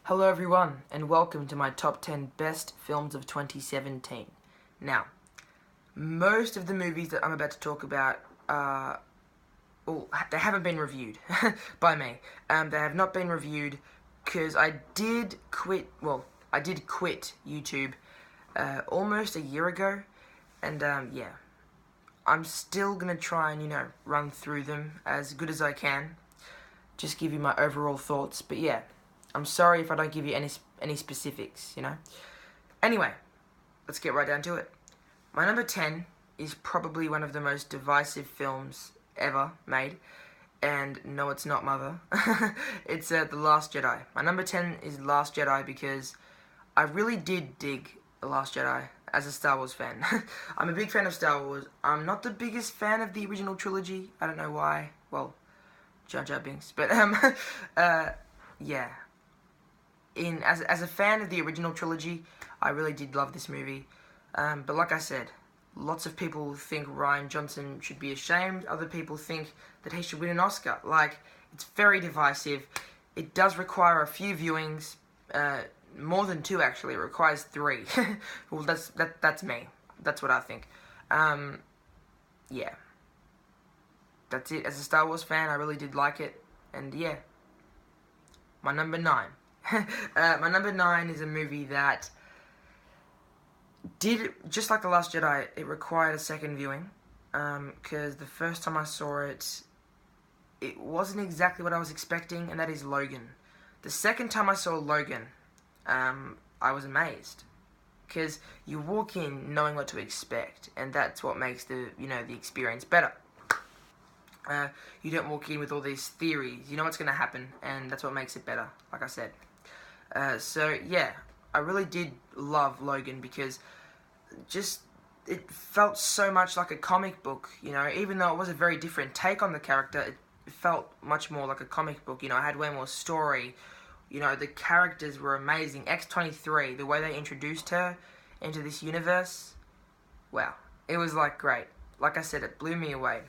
Hello everyone, and welcome to my top 10 best films of 2017. Now, most of the movies that I'm about to talk about they haven't been reviewed by me. They have not been reviewed because I did quit YouTube almost a year ago, and I'm still gonna try and, run through them as good as I can, just give you my overall thoughts, but yeah. I'm sorry if I don't give you any specifics. Anyway, let's get right down to it. My number 10 is probably one of the most divisive films ever made. And no, it's not Mother. It's The Last Jedi. My number 10 is Last Jedi because I really did dig The Last Jedi as a Star Wars fan. I'm a big fan of Star Wars. I'm not the biggest fan of the original trilogy. I don't know why. Well, Jar Jar Binks. But, yeah. As a fan of the original trilogy, I really did love this movie. But like I said, lots of people think Rian Johnson should be ashamed. Other people think that he should win an Oscar. It's very divisive. It does require a few viewings, more than two actually. It requires 3. Well, that's me. That's what I think. Yeah. That's it. As a Star Wars fan, I really did like it. And yeah. My number 9. My number 9 is a movie that did, just like The Last Jedi, it required a second viewing, because the first time I saw it, it wasn't exactly what I was expecting, and that is Logan. The second time I saw Logan, I was amazed, because you walk in knowing what to expect, and that's what makes the experience better. You don't walk in with all these theories. You know what's going to happen, and that's what makes it better, like I said. So yeah, I really did love Logan because it felt so much like a comic book, even though it was a very different take on the character, it felt much more like a comic book, it had way more story, the characters were amazing. X-23, the way they introduced her into this universe, wow, it was great. Like I said, it blew me away.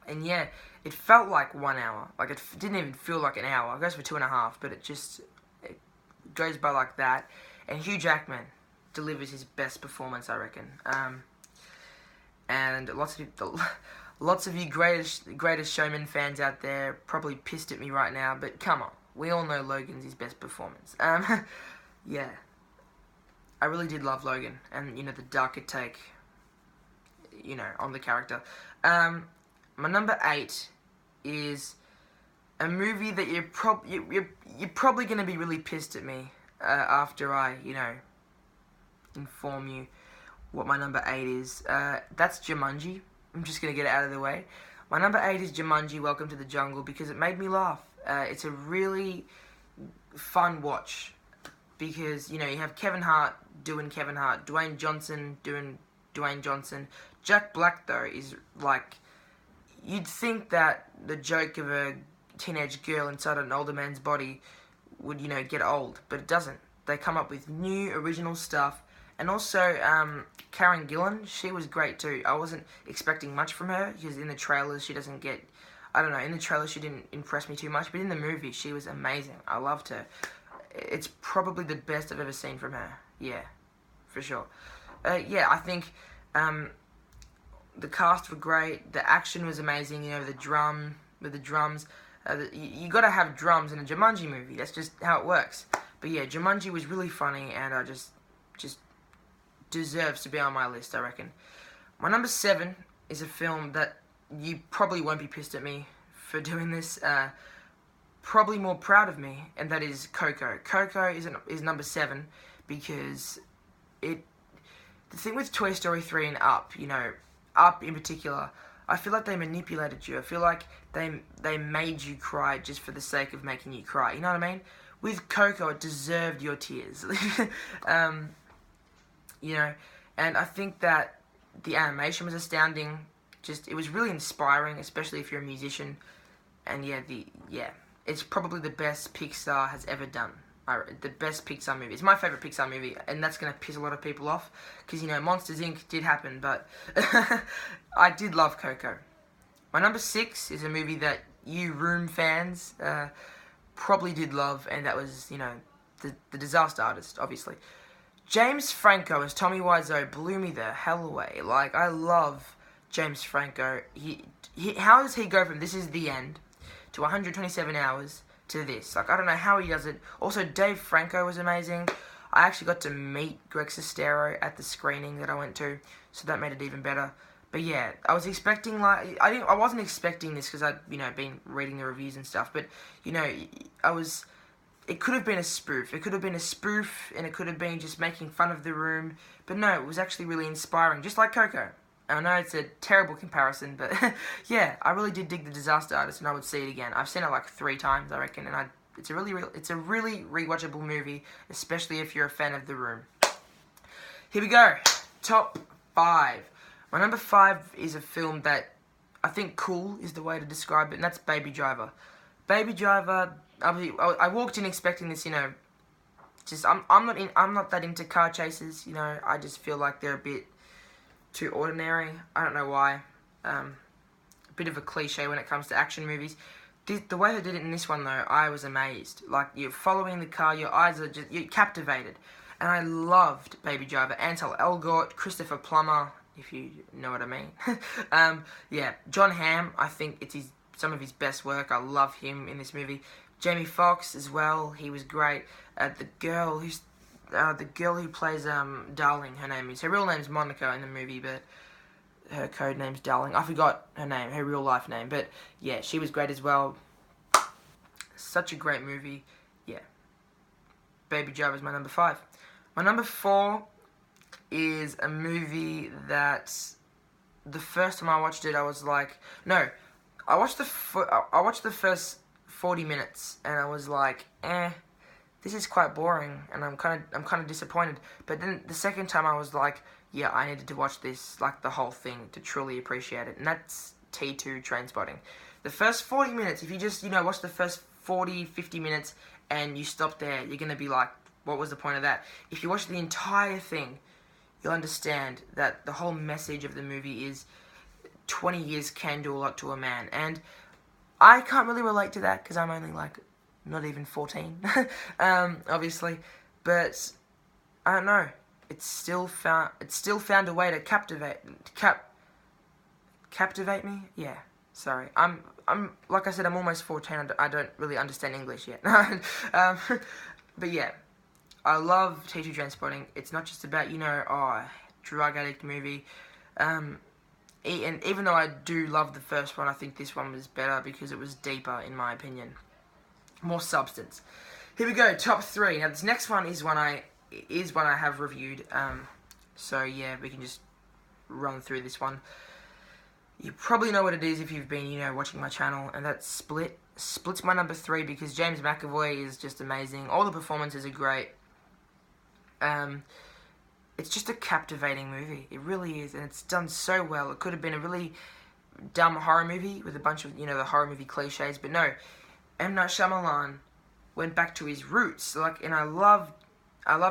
And yeah, it felt like 1 hour, it didn't even feel like an hour. It goes for 2.5, but it goes by like that. And Hugh Jackman delivers his best performance, I reckon. And lots of you greatest Showman fans out there probably pissed at me right now, but come on, we all know Logan's his best performance. Yeah, I really did love Logan, and the darker take, on the character. My number 8 is a movie that you're probably going to be really pissed at me after I, inform you what my number 8 is. That's Jumanji. I'm just going to get it out of the way. My number 8 is Jumanji, Welcome to the Jungle, because it made me laugh. It's a really fun watch because, you have Kevin Hart doing Kevin Hart, Dwayne Johnson doing Dwayne Johnson. Jack Black, though, is you'd think that the joke of a teenage girl inside an older man's body would, get old, but it doesn't. They come up with new, original stuff. And also, Karen Gillan, she was great too. I wasn't expecting much from her, because in the trailers she doesn't get... I don't know, in the trailer she didn't impress me too much, but in the movie she was amazing. I loved her. It's probably the best I've ever seen from her. Yeah, for sure. Yeah, I think... the cast were great. The action was amazing. The drums. You gotta have drums in a Jumanji movie. That's just how it works. But yeah, Jumanji was really funny, and I just deserves to be on my list, I reckon. My number 7 is a film that you probably won't be pissed at me for doing this. Probably more proud of me, and that is Coco. Coco is number 7 because the thing with Toy Story 3 and Up, Up in particular, I feel like they manipulated you. I feel like they made you cry just for the sake of making you cry. You know what I mean? With Coco, it deserved your tears. And I think that the animation was astounding. It was really inspiring, especially if you're a musician. And it's probably the best Pixar has ever done. The best Pixar movie. It's my favourite Pixar movie, and that's going to piss a lot of people off, because, Monsters, Inc. did happen, but I did love Coco. My number 6 is a movie that you Room fans probably did love, and that was, you know, the Disaster Artist, obviously. James Franco as Tommy Wiseau blew me the hell away. Like, I love James Franco. How does he go from this is the end to 127 hours to this? Like, I don't know how he does it. Also, Dave Franco was amazing. I actually got to meet Greg Sestero at the screening that I went to, so that made it even better. But yeah, I was expecting, like, I wasn't expecting this because I'd, you know, been reading the reviews and stuff, but, you know, it could have been a spoof. It could have been a spoof, and it could have been just making fun of The Room, but no, it was actually really inspiring, just like Coco. I know it's a terrible comparison, but yeah, I really did dig The Disaster Artist, and I would see it again. I've seen it like 3 times, I reckon, and it's a really rewatchable movie, especially if you're a fan of The Room. Here we go, top 5. My number 5 is a film that I think cool is the way to describe it, and that's Baby Driver. Baby Driver, I walked in expecting this, you know, just I'm not that into car chases, you know. I just feel like they're a bit too ordinary. I don't know why. A bit of a cliche when it comes to action movies. The way they did it in this one, though, I was amazed. Like, you're following the car, your eyes are just, you're captivated. And I loved Baby Driver. Ansel Elgort, Christopher Plummer, if you know what I mean. Yeah, John Hamm, I think it's some of his best work. I love him in this movie. Jamie Foxx as well, he was great. The girl who plays Darling, her real name's Monica in the movie, but her code name's Darling. I forgot her name, her real life name, but yeah, she was great as well. Such a great movie. Yeah, Baby Driver's my number 5. My number 4 is a movie that the first time I watched it, I was like, no, I watched the first 40 minutes, and I was like, this is quite boring, and I'm kind of disappointed. But then the second time I was like, yeah, I needed to watch this, like the whole thing, to truly appreciate it, and that's T2 Trainspotting. The first 40 minutes, if you just, you know, watch the first 40, 50 minutes, and you stop there, you're going to be like, what was the point of that? If you watch the entire thing, you'll understand that the whole message of the movie is 20 years can do a lot to a man, and I can't really relate to that because I'm only like not even 14, obviously. But I don't know. It's still found a way to captivate me. Yeah, sorry. I'm like I said, I'm almost 14. I don't really understand English yet. But yeah, I love T2 Trainspotting. It's not just about, you know, drug addict movie. And even though I do love the first one, I think this one was better because it was deeper, in my opinion. More substance. Here we go, top 3. Now, this next one is one I have reviewed. So yeah, we can just run through this one. You probably know what it is if you've been, you know, watching my channel, and that's Split. Split's my number 3 because James McAvoy is just amazing. All the performances are great. It's just a captivating movie. It really is, and it's done so well. It could have been a really dumb horror movie with a bunch of, you know, the horror movie cliches, but no. M. Night Shyamalan went back to his roots, like, and I loved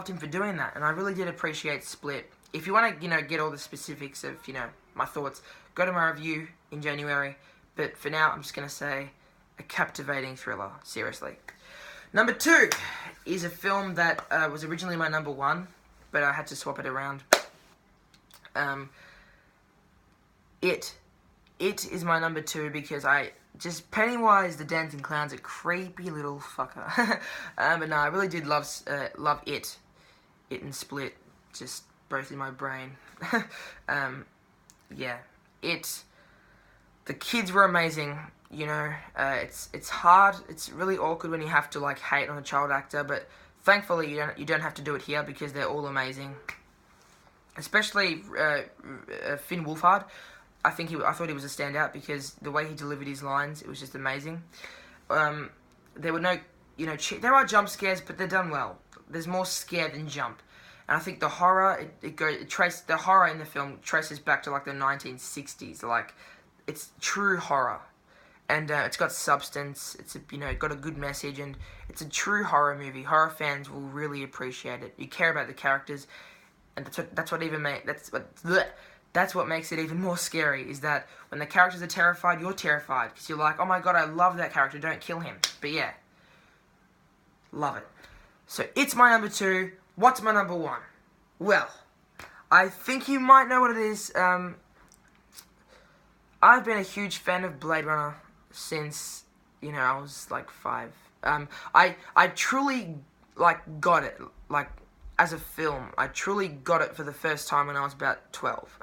him for doing that, and I really did appreciate Split. If you want to, you know, get all the specifics of, you know, my thoughts, go to my review in January. But for now, I'm just gonna say a captivating thriller. Seriously. Number 2 is a film that was originally my number 1. But I had to swap it around. It is my number 2 because Pennywise the Dancing Clown's a creepy little fucker. But no, I really did love It. It and Split, just both in my brain. Yeah, It. The kids were amazing. You know, it's hard. It's really awkward when you have to like hate on a child actor, but thankfully, you don't have to do it here because they're all amazing. Especially Finn Wolfhard. I thought he was a standout because the way he delivered his lines, it was just amazing. There were no, you know, there are jump scares, but they're done well. There's more scare than jump, and I think the horror the horror in the film traces back to like the 1960s. Like, it's true horror. And it's got substance. It's got a good message, and it's a true horror movie. Horror fans will really appreciate it. You care about the characters, and that's what makes it even more scary. Is that when the characters are terrified, you're terrified because you're like, oh my god, I love that character. Don't kill him. But yeah, Love it. So it's my number 2. What's my number 1? Well, I think you might know what it is. I've been a huge fan of Blade Runner since, I was like 5. I truly, got it, as a film. I truly got it for the first time when I was about 12.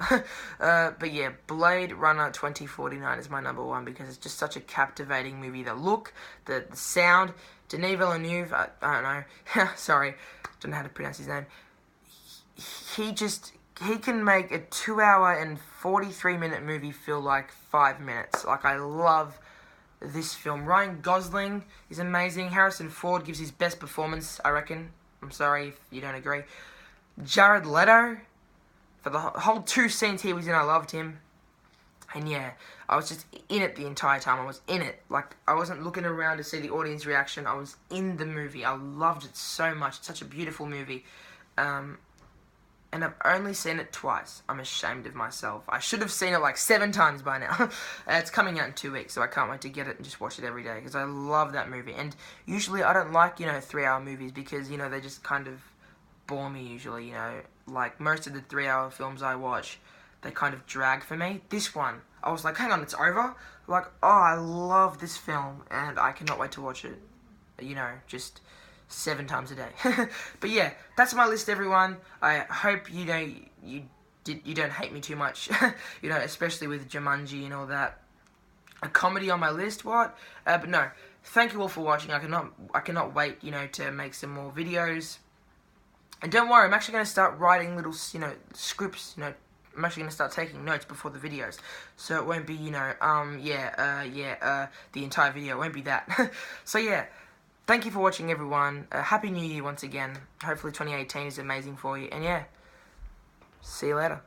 But yeah, Blade Runner 2049 is my number 1 because it's just such a captivating movie. The look, the sound. Denis Villeneuve, I don't know, sorry, don't know how to pronounce his name. He can make a 2-hour and 43-minute movie feel like 5 minutes. I love this film. Ryan Gosling is amazing. Harrison Ford gives his best performance, I reckon. I'm sorry if you don't agree. Jared Leto, for the whole 2 scenes he was in, I loved him. And yeah, I was just in it the entire time. I was in it. I wasn't looking around to see the audience reaction. I was in the movie. I loved it so much. It's such a beautiful movie. And I've only seen it twice. I'm ashamed of myself. I should have seen it 7 times by now. It's coming out in 2 weeks, so I can't wait to get it and just watch it every day, because I love that movie. And usually I don't like, 3-hour movies, because, they just kind of bore me usually, most of the 3-hour films I watch, they kind of drag for me. This one, I was like, hang on, it's over? Oh, I love this film, and I cannot wait to watch it, just 7 times a day. But yeah, that's my list, everyone. I hope you don't hate me too much, especially with Jumanji and all that. A comedy on my list, what? But no, thank you all for watching. I cannot wait, to make some more videos. And don't worry, I'm actually going to start writing little, scripts, I'm actually going to start taking notes before the videos. So it won't be, the entire video. It won't be that. So yeah, thank you for watching, everyone. Happy New Year once again. Hopefully 2018 is amazing for you. And yeah, see you later.